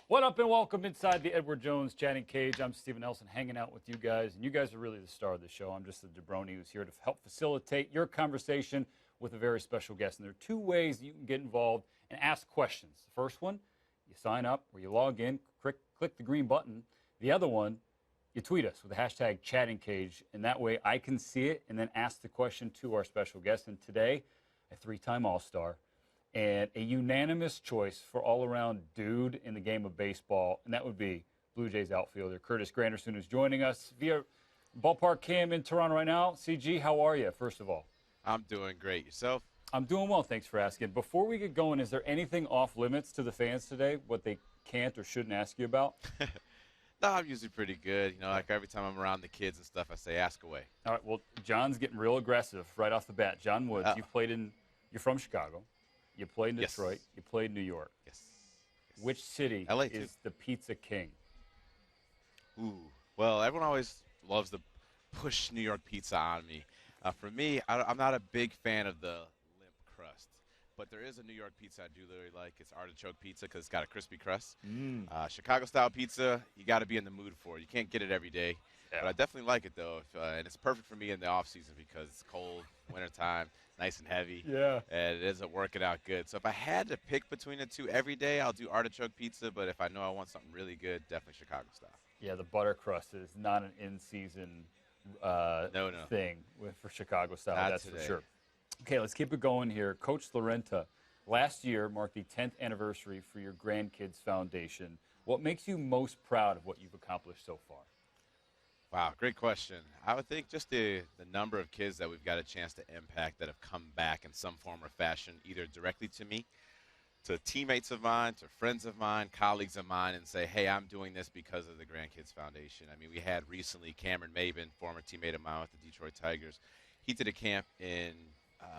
What up and welcome inside the Edward Jones chatting cage. I'm Stephen Nelson hanging out with you guys, and you guys are really the star of the show. I'm just the jabroni who's here to help facilitate your conversation with a very special guest. And there are two ways you can get involved and ask questions. The first one, you sign up or you log in, click the green button. The other one, you tweet us with the hashtag chatting cage, and that way I can see it and then ask the question to our special guest. And today, a three-time All-Star, and a unanimous choice for all-around dude in the game of baseball, and that would be Blue Jays outfielder Curtis Granderson, who's joining us via ballpark cam in Toronto right now. CG, how are you, first of all? I'm doing great. Yourself? I'm doing well, thanks for asking. Before we get going, is there anything off limits to the fans today, what they can't or shouldn't ask you about? No, I'm usually pretty good. You know, like every time I'm around the kids and stuff, I say, ask away. All right, well, John's getting real aggressive right off the bat. John Woods, you're from Chicago. You played in Detroit. Yes. You played in New York. Yes. Which city LA is too. the pizza king? Ooh. Well, everyone always loves to push New York pizza on me. For me, I'm not a big fan of the limp crust. But there is a New York pizza I do really like. It's artichoke pizza because it's got a crispy crust. Chicago-style pizza, you got to be in the mood for it. You can't get it every day. Yeah. But I definitely like it, though. And it's perfect for me in the off-season because it's cold, wintertime, nice and heavy. Yeah. And it isn't working out good. So if I had to pick between the two every day, I'll do artichoke pizza. But if I know I want something really good, definitely Chicago style. Yeah, the butter crust is not an in-season thing for Chicago style, Not that's today. for sure. Okay, let's keep it going here. Coach Lorenta, last year marked the 10th anniversary for your Grandkids Foundation. What makes you most proud of what you've accomplished so far? Wow, great question. I would think just the number of kids that we've got a chance to impact that have come back in some form or fashion, either directly to me, to teammates of mine, to friends of mine, colleagues of mine, and say, hey, I'm doing this because of the Grandkids Foundation. I mean, we had recently Cameron Maben, former teammate of mine with the Detroit Tigers. He did a camp in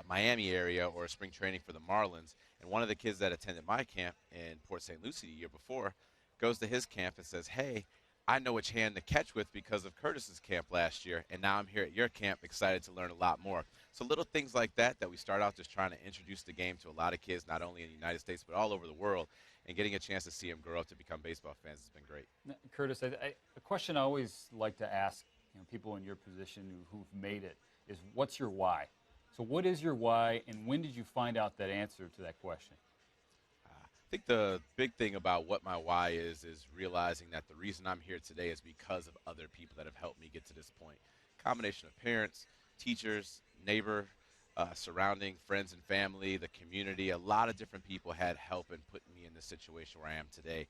Miami area or a spring training for the Marlins, and one of the kids that attended my camp in Port St. Lucie the year before goes to his camp and says, hey, I know which hand to catch with because of Curtis's camp last year, and now I'm here at your camp excited to learn a lot more. So little things like that we start out just trying to introduce the game to a lot of kids, not only in the United States but all over the world, and getting a chance to see them grow up to become baseball fans has been great. Curtis, a question I always like to ask people in your position who've made it is, what's your why? So what is your why, and when did you find out that answer to that question? I think the big thing about what my why is realizing that the reason I'm here today is because of other people that have helped me get to this point. Combination of parents, teachers, neighbor, surrounding friends and family, the community, a lot of different people had help in putting me in the situation where I am today.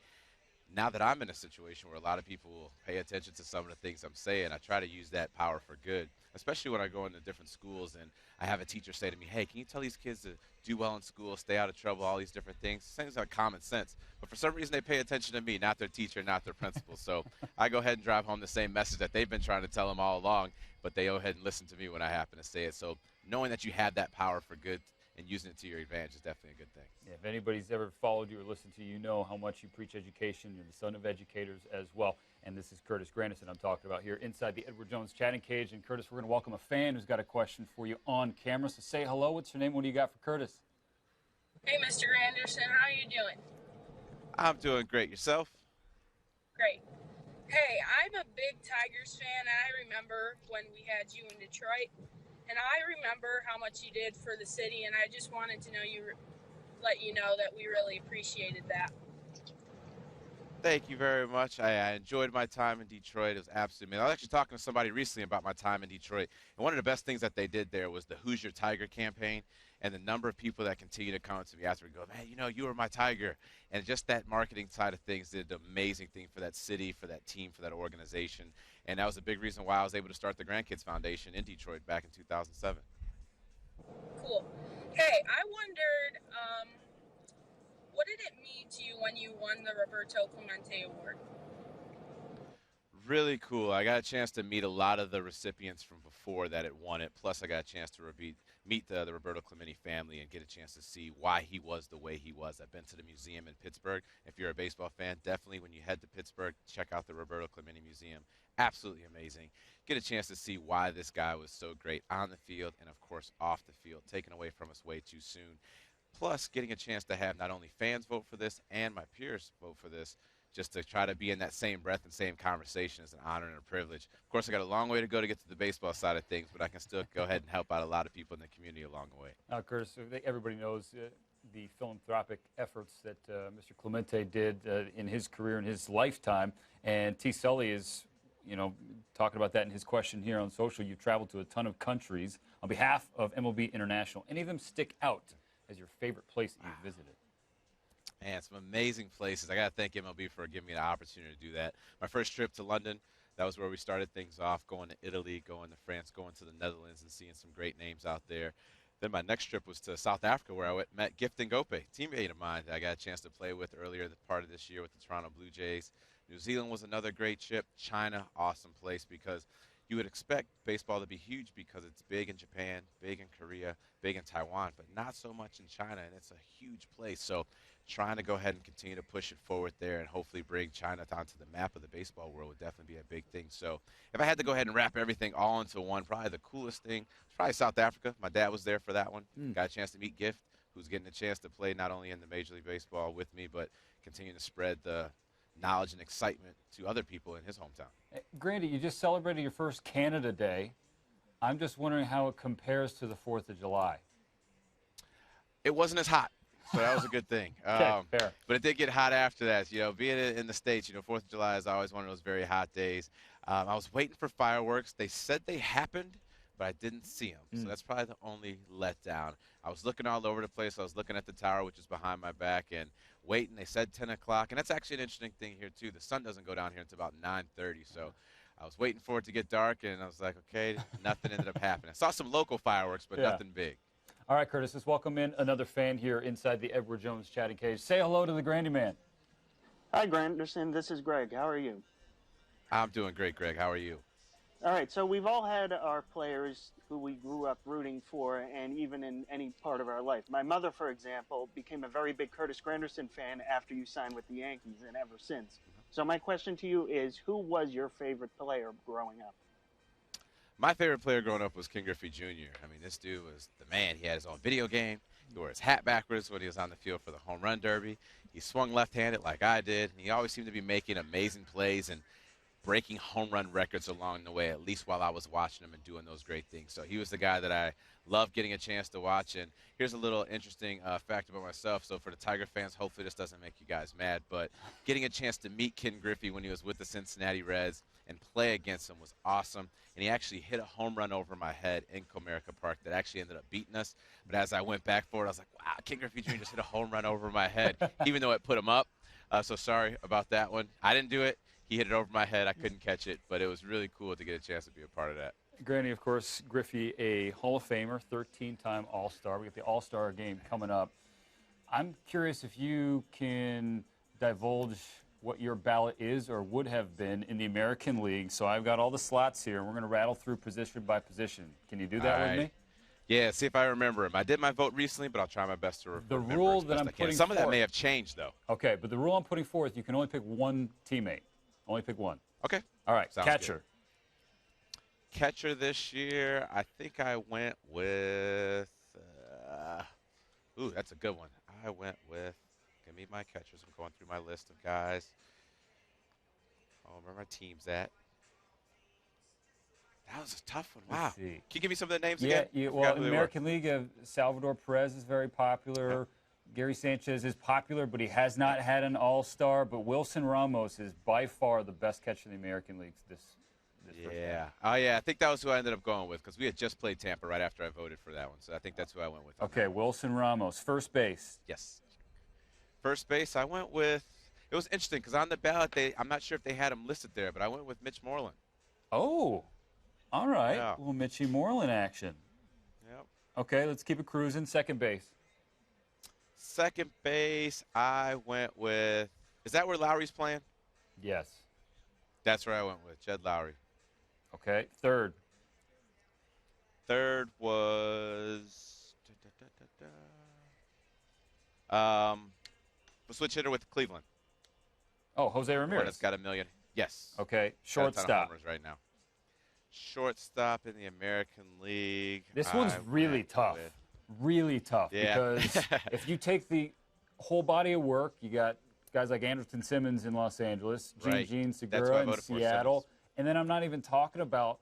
Now that I'm in a situation where a lot of people will pay attention to some of the things I'm saying, I try to use that power for good, especially when I go into different schools and I have a teacher say to me, hey, can you tell these kids to do well in school, stay out of trouble, all these different things. Things like common sense. But for some reason, they pay attention to me, not their teacher, not their principal. So I go ahead and drive home the same message that they've been trying to tell them all along, but they go ahead and listen to me when I happen to say it. So knowing that you have that power for good and using it to your advantage is definitely a good thing. Yeah, if anybody's ever followed you or listened to you, you know how much you preach education. You're the son of educators as well. And this is Curtis Granderson I'm talking about here inside the Edward Jones chatting cage. And Curtis, we're going to welcome a fan who's got a question for you on camera. So say hello. What's your name? What do you got for Curtis? Hey, Mr. Granderson, how are you doing? I'm doing great. Yourself? Great. Hey, I'm a big Tigers fan, and I remember when we had you in Detroit, and I remember how much you did for the city, and I just wanted to let you know that we really appreciated that. Thank you very much. I enjoyed my time in Detroit. It was absolutely amazing. I was actually talking to somebody recently about my time in Detroit, and one of the best things that they did there was the Who's Your Tiger campaign, and the number of people that continue to come to me after and go, man, you were my Tiger. And just that marketing side of things did an amazing thing for that city, for that team, for that organization. And that was a big reason why I was able to start the Grandkids Foundation in Detroit back in 2007. Cool. Hey, I wondered, what did it mean to you when you won the Roberto Clemente Award? Really cool. I got a chance to meet a lot of the recipients from before that had won it. Plus, I got a chance to meet the Roberto Clemente family and get a chance to see why he was the way he was. I've been to the museum in Pittsburgh. If you're a baseball fan, definitely when you head to Pittsburgh, check out the Roberto Clemente Museum. Absolutely amazing. Get a chance to see why this guy was so great on the field and, of course, off the field, taken away from us way too soon. Plus, getting a chance to have not only fans vote for this and my peers vote for this just to try to be in that same breath and same conversation is an honor and a privilege. Of course, I got a long way to go to get to the baseball side of things, but I can still go ahead and help out a lot of people in the community along the way. Curtis, I think everybody knows the philanthropic efforts that Mr. Clemente did in his career, in his lifetime. And T. Sully is, talking about that in his question here on social. You've traveled to a ton of countries on behalf of MLB International. Any of them stick out as your favorite place that you've visited? Man, some amazing places. I got to thank MLB for giving me the opportunity to do that. My first trip to London, that was where we started things off, going to Italy, going to France, going to the Netherlands, and seeing some great names out there. Then my next trip was to South Africa, where I met Gift Ngope, teammate of mine that I got a chance to play with earlier part of this year with the Toronto Blue Jays. New Zealand was another great trip. China, awesome place, because you would expect baseball to be huge because it's big in Japan, big in Korea, big in Taiwan, but not so much in China, and it's a huge place. So trying to go ahead and continue to push it forward there and hopefully bring China onto the map of the baseball world would definitely be a big thing. So if I had to go ahead and wrap everything all into one, probably the coolest thing was probably South Africa. My dad was there for that one. Got a chance to meet Gift, who's getting a chance to play not only in the Major League Baseball with me, but continue to spread the knowledge and excitement to other people in his hometown. Grandy, you just celebrated your first Canada Day. I'm just wondering how it compares to the 4th of July. It wasn't as hot, so that was a good thing. Okay, fair. But it did get hot after that. Being in the States, 4th of July is always one of those very hot days. I was waiting for fireworks. They said they happened, but I didn't see them. So that's probably the only letdown. I was looking all over the place. I was looking at the tower, which is behind my back, and waiting. They said 10 o'clock, and that's actually an interesting thing here, too. The sun doesn't go down here until about 9:30, so I was waiting for it to get dark, and I was like, okay, nothing ended up happening. I saw some local fireworks, but nothing big. All right, Curtis, let's welcome in another fan here inside the Edward Jones chatting cage. Say hello to the Grandy man. Hi, Granderson. This is Greg. How are you? I'm doing great, Greg. How are you? All right, so we've all had our players who we grew up rooting for, and even in any part of our life. My mother, for example, became a very big Curtis Granderson fan after you signed with the Yankees, and ever since. So my question to you is, who was your favorite player growing up? My favorite player growing up was Ken Griffey Jr. I mean, this dude was the man. He had his own video game. He wore his hat backwards when he was on the field for the home run derby. He swung left-handed like I did. And he always seemed to be making amazing plays and breaking home run records along the way, at least while I was watching him and doing those great things. So he was the guy that I loved getting a chance to watch. And here's a little interesting fact about myself. So for the Tiger fans, hopefully this doesn't make you guys mad, but getting a chance to meet Ken Griffey when he was with the Cincinnati Reds and play against him was awesome. And he actually hit a home run over my head in Comerica Park that actually ended up beating us. But as I went back for it, I was like, wow, Ken Griffey Jr. just hit a home run over my head, even though it put him up. So sorry about that one. I didn't do it. He hit it over my head. I couldn't catch it, but it was really cool to get a chance to be a part of that. Granny, of course, Griffey, a Hall of Famer, 13-time All-Star. We got the All-Star game coming up. I'm curious if you can divulge what your ballot is or would have been in the American League. So I've got all the slots here, and we're going to rattle through position by position. Can you do that with me? Yeah, see if I remember them. I did my vote recently, but I'll try my best to remember. The rule that I'm putting Some of that forth, may have changed, though. Okay, but the rule I'm putting forth, you can only pick one teammate. Only pick one. Okay. All right, Sounds catcher. Good. Catcher this year, I think I went with ooh, that's a good one. I went with, give me my catchers. I'm going through my list of guys. Oh, where my team's at. That was a tough one. Wow. Can you give me some of the names again? Yeah, well, in the American League, Salvador Perez is very popular. Okay. Gary Sanchez is popular, but he has not had an all-star. But Wilson Ramos is by far the best catcher in the American League this yeah. Oh, yeah. I think that was who I ended up going with because we had just played Tampa right after I voted for that one. So I think that's who I went with. Okay, Wilson Ramos. First base. Yes. First base, I went with – it was interesting because on the ballot, I'm not sure if they had him listed there, but I went with Mitch Moreland. Oh, all right. Yeah. A little Mitchie Moreland action. Yep. Okay, let's keep it cruising. Second base. Second base, I went with – is that where Lowry's playing? Yes. That's where I went with, Jed Lowry. Okay, third. Third was the switch hitter with Cleveland. Oh, Jose Ramirez. That's got $1 million. Yes. Okay, shortstop. Got a ton of homers right now. Shortstop in the American League. This one's really tough. Really tough. Yeah. Because if you take the whole body of work, you got guys like Anderson Simmons in Los Angeles, Right. Gene That's who I Segura in voted for, Seattle, Simmons. and then I'm not even talking about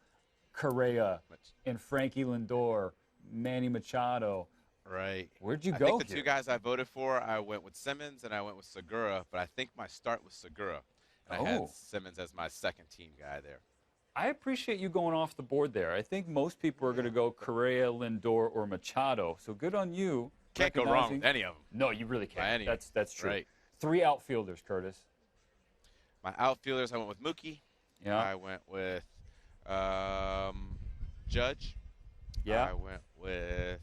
Correa and Frankie Lindor, Manny Machado. Right. Where'd you I go think the here? two guys I voted for, I went with Simmons and I went with Segura, but I think my start was Segura. And I had Simmons as my second team guy there. I appreciate you going off the board there. I think most people are going to go Correa, Lindor, or Machado. So good on you. Can't go wrong with any of them. No, you really can't. That's true. Right. 3 outfielders, Curtis. My outfielders, I went with Mookie. Yeah. I went with Judge. Yeah. I went with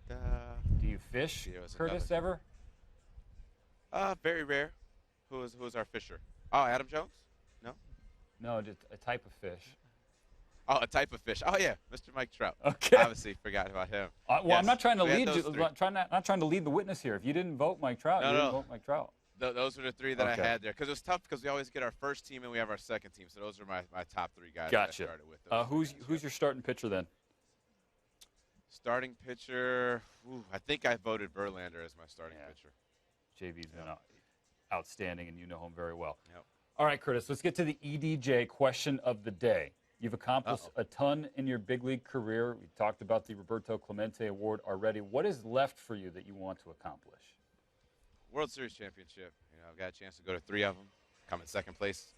Do you fish, There was Curtis, another. ever? Very rare. Who is our fisher? Oh, Adam Jones? No? No, just a type of fish. Oh, a type of fish. Oh, yeah, Mr. Mike Trout. Okay. Obviously forgot about him. Well, Yes, I'm not trying to we had lead those you. three. Not trying to lead the witness here. If you didn't vote Mike Trout, you didn't vote Mike Trout. Those are the 3 that Okay. I had there. Because it was tough because we always get our first team and we have our second team. So those are my top 3 guys Gotcha. that I started with. Who's your starting pitcher then? Starting pitcher, I think I voted Verlander as my starting pitcher. JV's been outstanding, and you know him very well. Yep. All right, Curtis, let's get to the EDJ question of the day. You've accomplished a ton in your big league career. We talked about the Roberto Clemente Award already. What is left for you that you want to accomplish? World Series championship. I've got a chance to go to 3 of them, come in second place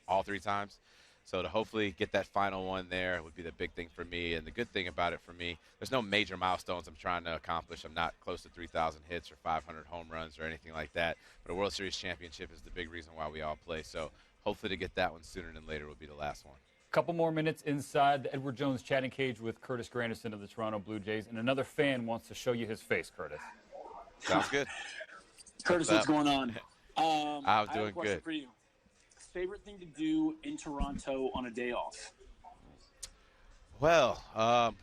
all 3 times. So to hopefully get that final one there would be the big thing for me. And the good thing about it for me, there's no major milestones I'm trying to accomplish. I'm not close to 3,000 hits or 500 home runs or anything like that. But a World Series championship is the big reason why we all play. So hopefully to get that one sooner than later will be the last one. Couple more minutes inside the Edward Jones chatting cage with Curtis Granderson of the Toronto Blue Jays. And another fan wants to show you his face, Curtis. Sounds good. Curtis, what's going on? I'm I have doing a question good. for you. Favorite thing to do in Toronto on a day off? Well,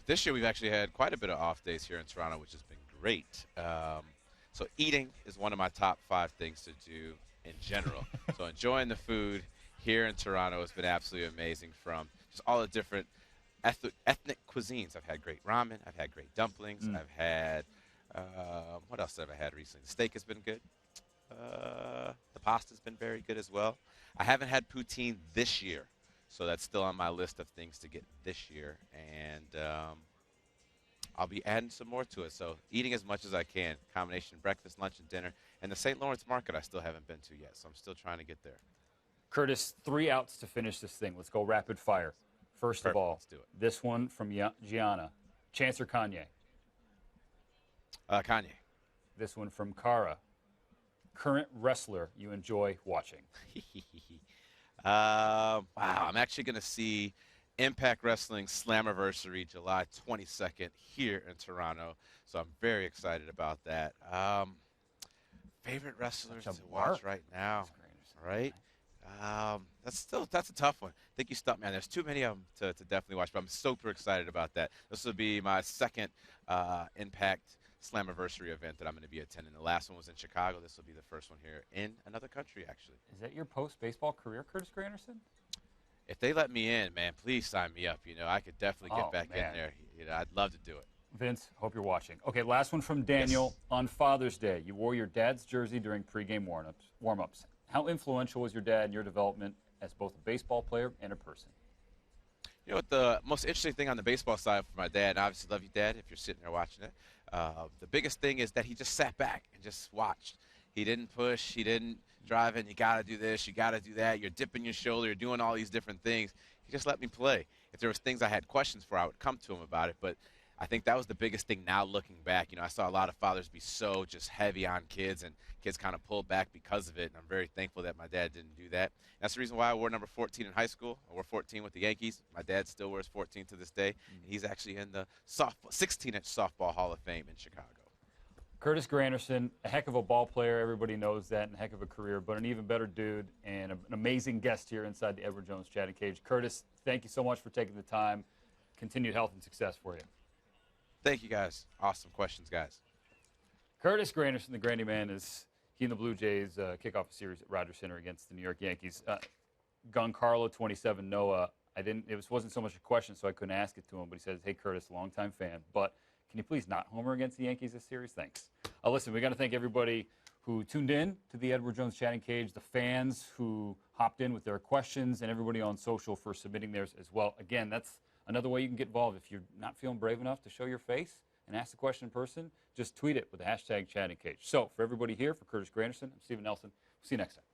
this year we've actually had quite a bit of off days here in Toronto, which has been great. So eating is one of my top 5 things to do in general. So enjoying the food here in Toronto has been absolutely amazing, from just all the different ethnic cuisines. I've had great ramen. I've had great dumplings. I've had, what else have I had recently? The steak has been good. The pasta's been very good as well. I haven't had poutine this year, so that's still on my list of things to get this year. And I'll be adding some more to it. So eating as much as I can, combination breakfast, lunch, and dinner. And the St. Lawrence Market I still haven't been to yet, so I'm still trying to get there. Curtis, 3 outs to finish this thing. Let's go rapid fire. First of all, Let's do it. this one from Gianna. Chance or Kanye? Kanye. This one from Kara. Current wrestler you enjoy watching? Wow, I'm actually going to see Impact Wrestling Slammiversary July 22nd here in Toronto, so I'm very excited about that. Favorite wrestlers to watch right now, right? That's a tough one. I think you stumped me on. There's too many of them to definitely watch, but I'm super excited about that. This will be my second Impact Slammiversary event that I'm going to be attending. The last one was in Chicago. This will be the first one here in another country, actually. Is that your post-baseball career, Curtis Granderson? If they let me in, man, please sign me up. I could definitely get back man. in there. I'd love to do it. Vince, hope you're watching. Okay, last one from Daniel. Yes. On Father's Day, you wore your dad's jersey during pregame warm-ups. How influential was your dad in your development as both a baseball player and a person? You know what the most interesting thing on the baseball side for my dad, and obviously love you, Dad, if you're sitting there watching it, the biggest thing is that he just sat back and just watched. He didn't push. He didn't drive in. You got to do this. You got to do that. You're dipping your shoulder. You're doing all these different things. He just let me play. If there was things I had questions for, I would come to him about it. But I think that was the biggest thing now looking back. I saw a lot of fathers be so just heavy on kids, and kids kind of pulled back because of it. And I'm very thankful that my dad didn't do that. That's the reason why I wore number 14 in high school. I wore 14 with the Yankees. My dad still wears 14 to this day. And he's actually in the 16-inch softball Hall of Fame in Chicago. Curtis Granderson, a heck of a ball player. Everybody knows that, and a heck of a career, but an even better dude and an amazing guest here inside the Edward Jones chatting cage. Curtis, thank you so much for taking the time. Continued health and success for you. Thank you, guys. Awesome questions, guys. Curtis Granderson, the Grandy Man, is he and the Blue Jays kick off a series at Rogers Center against the New York Yankees. Giancarlo, 27, Noah. Wasn't so much a question, so I couldn't ask it to him, but he says, hey, Curtis, longtime fan, but can you please not homer against the Yankees this series? Thanks. Listen, we got to thank everybody who tuned in to the Edward Jones Chatting Cage, the fans who hopped in with their questions, and everybody on social for submitting theirs as well. Again, that's another way you can get involved. If you're not feeling brave enough to show your face and ask the question in person, just tweet it with the hashtag Chatting Cage. So for everybody here, for Curtis Granderson, I'm Stephen Nelson. See you next time.